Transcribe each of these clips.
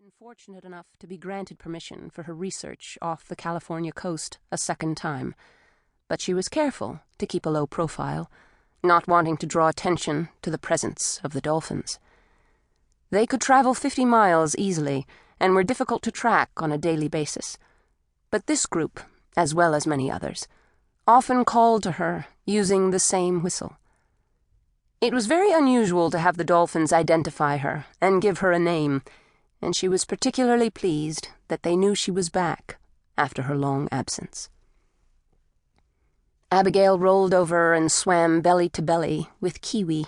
been fortunate enough to be granted permission for her research off the California coast a second time, but she was careful to keep a low profile, not wanting to draw attention to the presence of the dolphins. They could travel 50 miles easily and were difficult to track on a daily basis, but this group, as well as many others, often called to her using the same whistle. It was very unusual to have the dolphins identify her and give her a name, and she was particularly pleased that they knew she was back after her long absence. Abigail rolled over and swam belly to belly with Kiwi,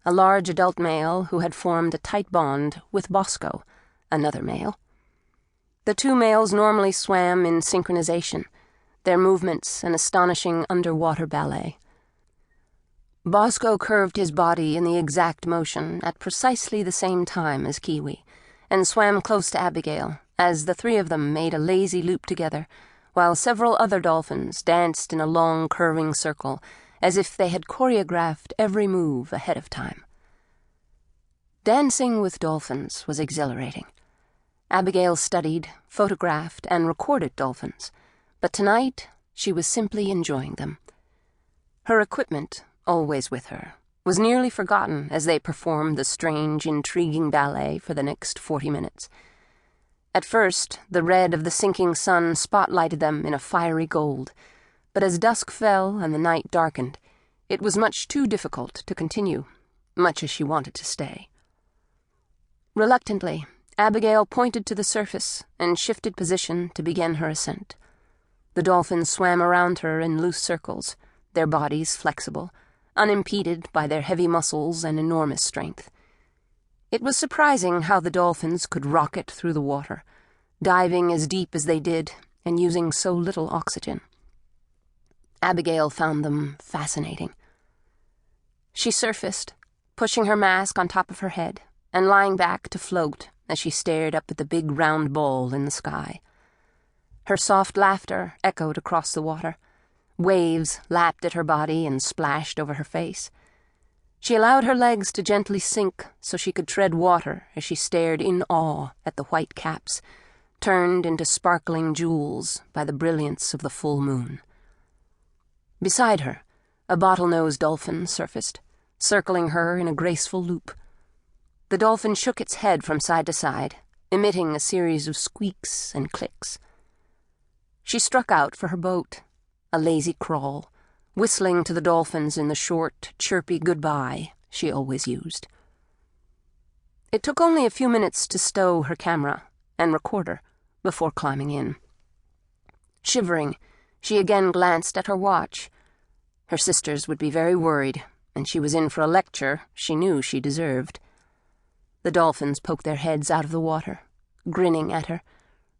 a large adult male who had formed a tight bond with Bosco, another male. The two males normally swam in synchronization, their movements an astonishing underwater ballet. Bosco curved his body in the exact motion at precisely the same time as Kiwi, and swam close to Abigail as the three of them made a lazy loop together, while several other dolphins danced in a long curving circle as if they had choreographed every move ahead of time. Dancing with dolphins was exhilarating. Abigail studied, photographed, and recorded dolphins, but tonight she was simply enjoying them. Her equipment, always with her, was nearly forgotten as they performed the strange, intriguing ballet for the next 40 minutes. At first, the red of the sinking sun spotlighted them in a fiery gold, but as dusk fell and the night darkened, it was much too difficult to continue, much as she wanted to stay. Reluctantly, Abigail pointed to the surface and shifted position to begin her ascent. The dolphins swam around her in loose circles, their bodies flexible, unimpeded by their heavy muscles and enormous strength. It was surprising how the dolphins could rocket through the water, diving as deep as they did and using so little oxygen. Abigail found them fascinating. She surfaced, pushing her mask on top of her head and lying back to float as she stared up at the big round ball in the sky. Her soft laughter echoed across the water. Waves lapped at her body and splashed over her face. She allowed her legs to gently sink so she could tread water as she stared in awe at the white caps, turned into sparkling jewels by the brilliance of the full moon. Beside her, a bottlenose dolphin surfaced, circling her in a graceful loop. The dolphin shook its head from side to side, emitting a series of squeaks and clicks. She struck out for her boat, a lazy crawl, whistling to the dolphins in the short, chirpy goodbye she always used. It took only a few minutes to stow her camera and recorder before climbing in. Shivering, she again glanced at her watch. Her sisters would be very worried, and she was in for a lecture she knew she deserved. The dolphins poked their heads out of the water, grinning at her,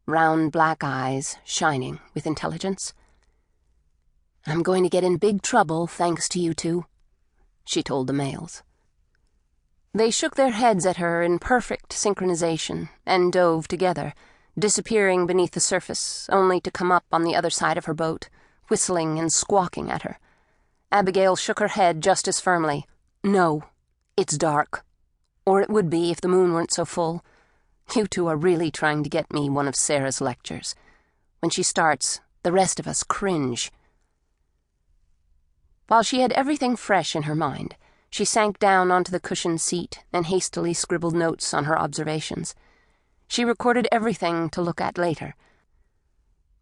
round black eyes shining with intelligence. "I'm going to get in big trouble thanks to you two," she told the males. They shook their heads at her in perfect synchronization and dove together, disappearing beneath the surface, only to come up on the other side of her boat, whistling and squawking at her. Abigail shook her head just as firmly. "No, it's dark. Or it would be if the moon weren't so full. You two are really trying to get me one of Sarah's lectures. When she starts, the rest of us cringe." While she had everything fresh in her mind, she sank down onto the cushioned seat and hastily scribbled notes on her observations. She recorded everything to look at later.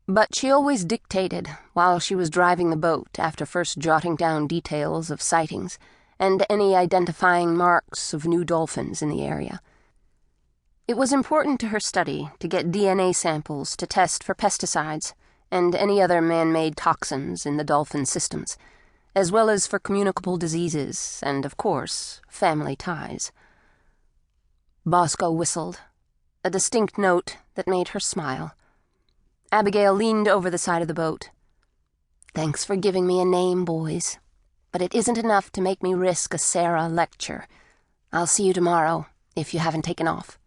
But she always dictated while she was driving the boat after first jotting down details of sightings and any identifying marks of new dolphins in the area. It was important to her study to get DNA samples to test for pesticides and any other man-made toxins in the dolphin systems, as well as for communicable diseases and, of course, family ties. Bosco whistled, a distinct note that made her smile. Abigail leaned over the side of the boat. "Thanks for giving me a name, boys. But it isn't enough to make me risk a Sarah lecture. I'll see you tomorrow, if you haven't taken off."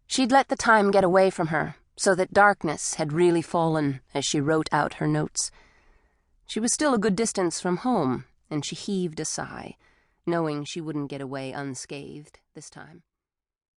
She'd let the time get away from her, so that darkness had really fallen as she wrote out her notes. She was still a good distance from home, and she heaved a sigh, knowing she wouldn't get away unscathed this time.